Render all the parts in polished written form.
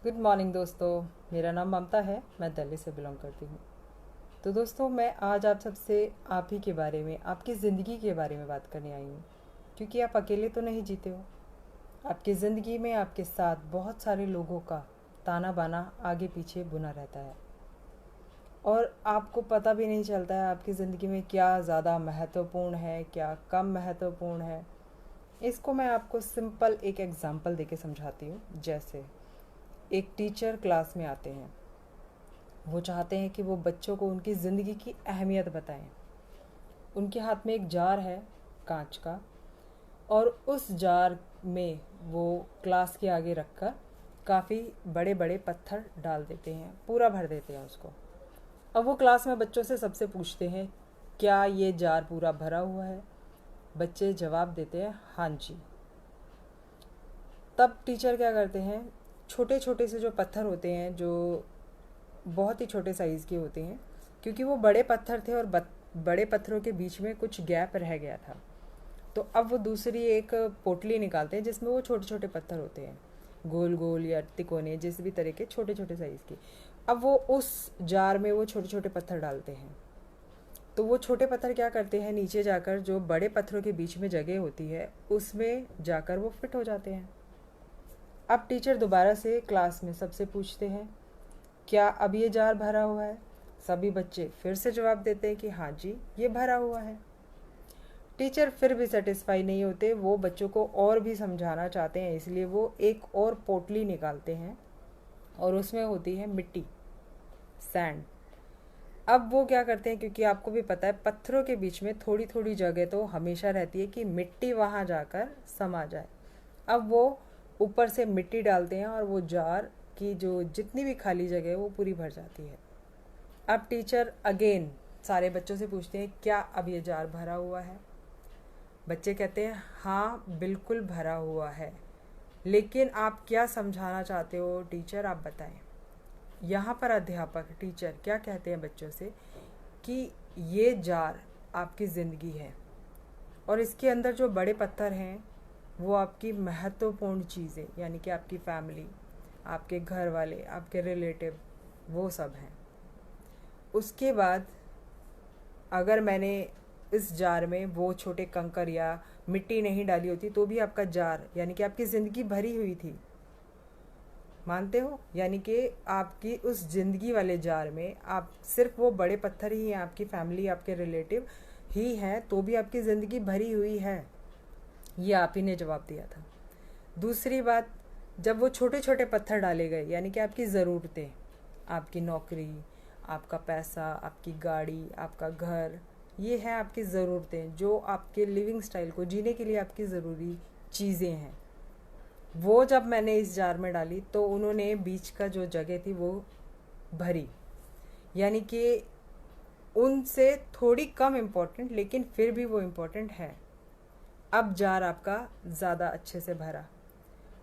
Good morning दोस्तों। मेरा नाम ममता है, मैं दिल्ली से बिलोंग करती हूँ। तो दोस्तों, मैं आज आप सबसे आप ही के बारे में, आपकी ज़िंदगी के बारे में बात करने आई हूँ, क्योंकि आप अकेले तो नहीं जीते हो। आपकी ज़िंदगी में आपके साथ बहुत सारे लोगों का ताना बाना आगे पीछे बुना रहता है, और आपको पता भी नहीं चलता है आपकी ज़िंदगी में क्या ज़्यादा महत्वपूर्ण है, क्या कम महत्वपूर्ण है। इसको मैं आपको सिंपल एक एग्ज़ाम्पल देके समझाती हूँ। जैसे एक टीचर क्लास में आते हैं, वो चाहते हैं कि वो बच्चों को उनकी ज़िंदगी की अहमियत बताएं। उनके हाथ में एक जार है कांच का, और उस जार में वो क्लास के आगे रखकर काफ़ी बड़े बड़े पत्थर डाल देते हैं, पूरा भर देते हैं उसको। अब वो क्लास में बच्चों से सबसे पूछते हैं, क्या ये जार पूरा भरा हुआ है? बच्चे जवाब देते हैं, हाँ जी। तब टीचर क्या करते हैं, छोटे छोटे से जो पत्थर होते हैं, जो बहुत ही छोटे साइज़ के होते हैं, क्योंकि वो बड़े पत्थर थे और बड़े पत्थरों के बीच में कुछ गैप रह गया था, तो अब वो दूसरी एक पोटली निकालते हैं जिसमें वो छोटे छोटे पत्थर होते हैं, गोल गोल या तिकोने, जिस भी तरह के छोटे छोटे साइज़ के। अब वो उस जार में वो छोटे छोटे पत्थर डालते हैं, तो वो छोटे पत्थर क्या करते हैं, नीचे जाकर जो बड़े पत्थरों के बीच में जगह होती है उसमें जाकर वो फिट हो जाते हैं। अब टीचर दोबारा से क्लास में सबसे पूछते हैं, क्या अब ये जार भरा हुआ है? सभी बच्चे फिर से जवाब देते हैं कि हाँ जी, ये भरा हुआ है। टीचर फिर भी सेटिस्फाई नहीं होते, वो बच्चों को और भी समझाना चाहते हैं, इसलिए वो एक और पोटली निकालते हैं और उसमें होती है मिट्टी, सैंड। अब वो क्या करते हैं, क्योंकि आपको भी पता है पत्थरों के बीच में थोड़ी थोड़ी जगह तो हमेशा रहती है कि मिट्टी वहाँ जाकर समा जाए। अब वो ऊपर से मिट्टी डालते हैं और वो जार की जो जितनी भी खाली जगह है वो पूरी भर जाती है। अब टीचर अगेन सारे बच्चों से पूछते हैं, क्या अब ये जार भरा हुआ है? बच्चे कहते हैं, हाँ बिल्कुल भरा हुआ है। लेकिन आप क्या समझाना चाहते हो टीचर, आप बताएं। यहाँ पर अध्यापक टीचर क्या कहते हैं बच्चों से कि ये जार आपकी ज़िंदगी है, और इसके अंदर जो बड़े पत्थर हैं वो आपकी महत्वपूर्ण चीज़ें, यानी कि आपकी फैमिली, आपके घर वाले, आपके रिलेटिव, वो सब हैं। उसके बाद अगर मैंने इस जार में वो छोटे कंकर या मिट्टी नहीं डाली होती तो भी आपका जार, यानी कि आपकी ज़िंदगी भरी हुई थी। मानते हो? यानी कि आपकी उस ज़िंदगी वाले जार में आप सिर्फ वो बड़े पत्थर ही हैं, आपकी फैमिली, आपके रिलेटिव ही हैं, तो भी आपकी ज़िंदगी भरी हुई है। ये आप ही ने जवाब दिया था। दूसरी बात, जब वो छोटे छोटे पत्थर डाले गए, यानी कि आपकी ज़रूरतें, आपकी नौकरी, आपका पैसा, आपकी गाड़ी, आपका घर, ये है आपकी ज़रूरतें, जो आपके लिविंग स्टाइल को जीने के लिए आपकी ज़रूरी चीज़ें हैं। वो जब मैंने इस जार में डाली तो उन्होंने बीच का जो जगह थी वो भरी, यानी कि उनसे थोड़ी कम इम्पोर्टेंट, लेकिन फिर भी वो इम्पोर्टेंट है। अब जार आपका ज़्यादा अच्छे से भरा।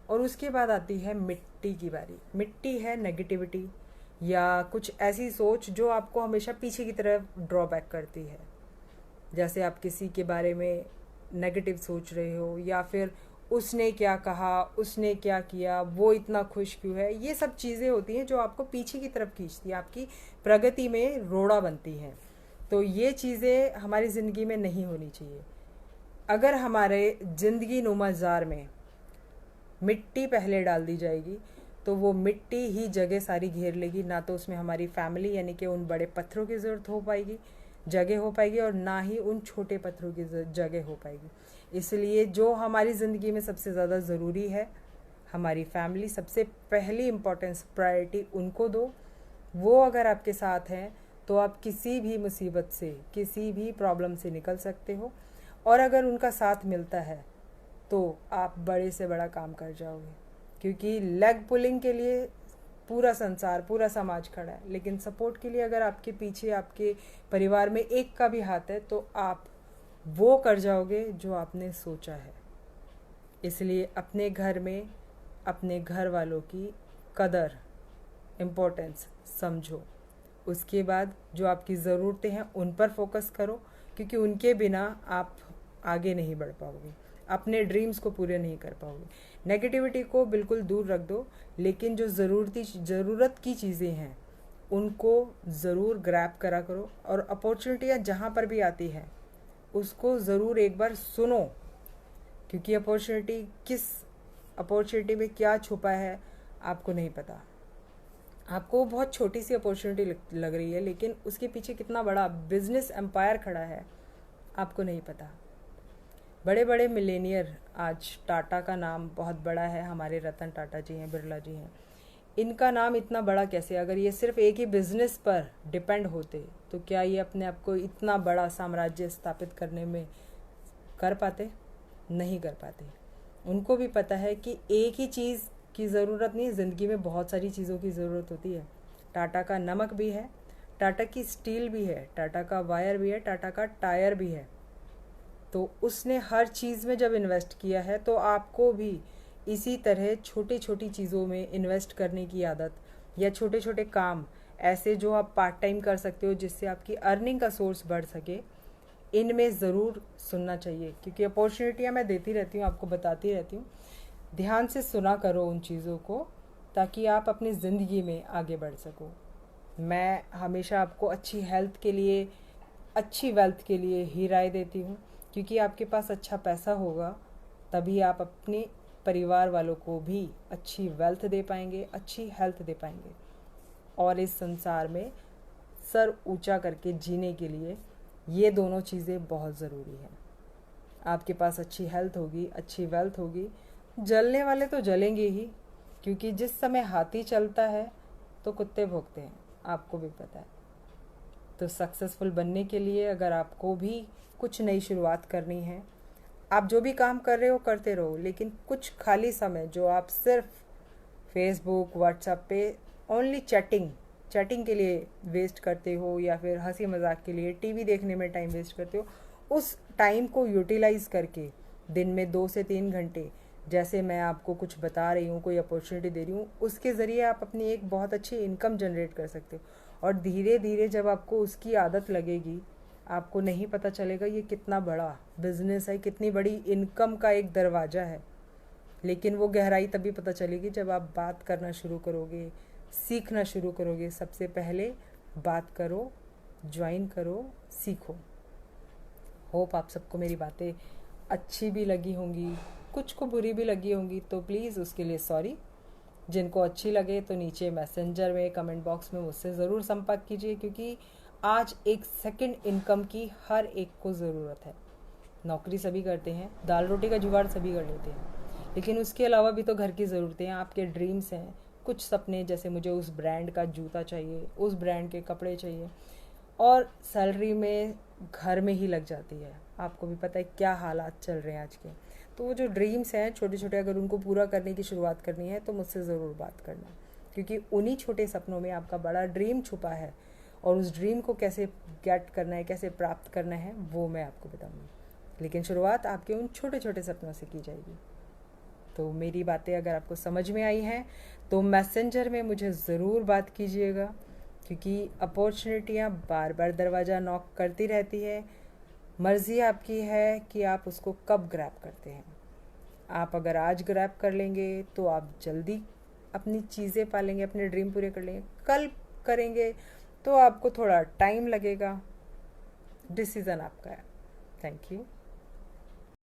और उसके बाद आती है मिट्टी की बारी। मिट्टी है नेगेटिविटी या कुछ ऐसी सोच जो आपको हमेशा पीछे की तरफ ड्रॉबैक करती है। जैसे आप किसी के बारे में नेगेटिव सोच रहे हो, या फिर उसने क्या कहा, उसने क्या किया, वो इतना खुश क्यों है, ये सब चीज़ें होती हैं जो आपको पीछे की तरफ खींचती हैं, आपकी प्रगति में रोड़ा बनती हैं। तो ये चीज़ें हमारी ज़िंदगी में नहीं होनी चाहिए। अगर हमारे ज़िंदगी नुमा जार में मिट्टी पहले डाल दी जाएगी तो वो मिट्टी ही जगह सारी घेर लेगी, ना तो उसमें हमारी फैमिली यानी कि उन बड़े पत्थरों की ज़रूरत हो पाएगी, जगह हो पाएगी, और ना ही उन छोटे पत्थरों की जगह हो पाएगी। इसलिए जो हमारी ज़िंदगी में सबसे ज़्यादा ज़रूरी है, हमारी फैमिली, सबसे पहली इम्पोर्टेंस, प्रायोरिटी उनको दो। वो अगर आपके साथ हैं तो आप किसी भी मुसीबत से, किसी भी प्रॉब्लम से निकल सकते हो, और अगर उनका साथ मिलता है तो आप बड़े से बड़ा काम कर जाओगे। क्योंकि लेग पुलिंग के लिए पूरा संसार, पूरा समाज खड़ा है, लेकिन सपोर्ट के लिए अगर आपके पीछे, आपके परिवार में एक का भी हाथ है तो आप वो कर जाओगे जो आपने सोचा है। इसलिए अपने घर में अपने घर वालों की कदर, इम्पोर्टेंस समझो। उसके बाद जो आपकी ज़रूरतें हैं उन पर फोकस करो, क्योंकि उनके बिना आप आगे नहीं बढ़ पाओगे, अपने ड्रीम्स को पूरे नहीं कर पाओगे। नेगेटिविटी को बिल्कुल दूर रख दो, लेकिन जो ज़रूरत की चीज़ें हैं उनको ज़रूर ग्रैब करा करो। और अपॉर्चुनिटियाँ जहाँ पर भी आती है उसको ज़रूर एक बार सुनो, क्योंकि अपॉर्चुनिटी में क्या छुपा है आपको नहीं पता। आपको बहुत छोटी सी अपॉर्चुनिटी लग रही है, लेकिन उसके पीछे कितना बड़ा बिजनेस एम्पायर खड़ा है आपको नहीं पता। बड़े बड़े मिलेनियर, आज टाटा का नाम बहुत बड़ा है, हमारे रतन टाटा जी हैं, बिरला जी हैं, इनका नाम इतना बड़ा कैसे? अगर ये सिर्फ एक ही बिजनेस पर डिपेंड होते तो क्या ये अपने आप को इतना बड़ा साम्राज्य स्थापित करने में कर पाते? नहीं कर पाते। उनको भी पता है कि एक ही चीज़ की ज़रूरत नहीं है, ज़िंदगी में बहुत सारी चीज़ों की ज़रूरत होती है। टाटा का नमक भी है, टाटा की स्टील भी है, टाटा का वायर भी है, टाटा का टायर भी है। तो उसने हर चीज़ में जब इन्वेस्ट किया है, तो आपको भी इसी तरह छोटी छोटी चीज़ों में इन्वेस्ट करने की आदत, या छोटे छोटे काम ऐसे जो आप पार्ट टाइम कर सकते हो जिससे आपकी अर्निंग का सोर्स बढ़ सके, इनमें ज़रूर सुनना चाहिए। क्योंकि अपॉर्चुनिटियाँ मैं देती रहती हूँ, आपको बताती रहती हूँ, ध्यान से सुना करो उन चीज़ों को, ताकि आप अपनी ज़िंदगी में आगे बढ़ सको। मैं हमेशा आपको अच्छी हेल्थ के लिए, अच्छी वेल्थ के लिए ही राय देती हूँ, क्योंकि आपके पास अच्छा पैसा होगा तभी आप अपने परिवार वालों को भी अच्छी वेल्थ दे पाएंगे, अच्छी हेल्थ दे पाएंगे। और इस संसार में सर ऊंचा करके जीने के लिए ये दोनों चीज़ें बहुत ज़रूरी हैं। आपके पास अच्छी हेल्थ होगी, अच्छी वेल्थ होगी, जलने वाले तो जलेंगे ही, क्योंकि जिस समय हाथी चलता है तो कुत्ते भौंकते हैं, आपको भी पता है। तो सक्सेसफुल बनने के लिए अगर आपको भी कुछ नई शुरुआत करनी है, आप जो भी काम कर रहे हो करते रहो, लेकिन कुछ खाली समय जो आप सिर्फ फेसबुक, व्हाट्सएप पे ओनली चैटिंग के लिए वेस्ट करते हो, या फिर हंसी मजाक के लिए टीवी देखने में टाइम वेस्ट करते हो, उस टाइम को यूटिलाइज करके दिन में 2 से 3 घंटे, जैसे मैं आपको कुछ बता रही हूँ, कोई अपॉर्चुनिटी दे रही हूँ, उसके ज़रिए आप अपनी एक बहुत अच्छी इनकम जनरेट कर सकते हो। और धीरे धीरे जब आपको उसकी आदत लगेगी, आपको नहीं पता चलेगा ये कितना बड़ा बिजनेस है, कितनी बड़ी इनकम का एक दरवाज़ा है। लेकिन वो गहराई तभी पता चलेगी जब आप बात करना शुरू करोगे, सीखना शुरू करोगे। सबसे पहले बात करो, ज्वाइन करो, सीखो। होप आप सबको मेरी बातें अच्छी भी लगी होंगी, कुछ को बुरी भी लगी होंगी, तो प्लीज़ उसके लिए सॉरी। जिनको अच्छी लगे तो नीचे मैसेंजर में, कमेंट बॉक्स में मुझसे ज़रूर संपर्क कीजिए, क्योंकि आज एक सेकंड इनकम की हर एक को ज़रूरत है। नौकरी सभी करते हैं, दाल रोटी का जुगाड़ सभी कर लेते हैं, लेकिन उसके अलावा भी तो घर की ज़रूरतें हैं, आपके ड्रीम्स हैं, कुछ सपने, जैसे मुझे उस ब्रांड का जूता चाहिए, उस ब्रांड के कपड़े चाहिए, और सैलरी में घर में ही लग जाती है। आपको भी पता है क्या हालात चल रहे हैं आज के। तो वो जो ड्रीम्स हैं छोटे छोटे, अगर उनको पूरा करने की शुरुआत करनी है तो मुझसे ज़रूर बात करना, क्योंकि उन्हीं छोटे सपनों में आपका बड़ा ड्रीम छुपा है, और उस ड्रीम को कैसे गेट करना है, कैसे प्राप्त करना है, वो मैं आपको बताऊँगी। लेकिन शुरुआत आपके उन छोटे छोटे सपनों से की जाएगी। तो मेरी बातें अगर आपको समझ में आई हैं तो मैसेंजर में मुझे ज़रूर बात कीजिएगा, क्योंकि अपॉर्चुनिटियाँ बार बार दरवाज़ा नॉक करती रहती है। मर्ज़ी आपकी है कि आप उसको कब ग्रैब करते हैं। आप अगर आज ग्रैब कर लेंगे तो आप जल्दी अपनी चीज़ें पालेंगे, अपने ड्रीम पूरे कर लेंगे। कल करेंगे तो आपको थोड़ा टाइम लगेगा। डिसीज़न आपका है। Thank you.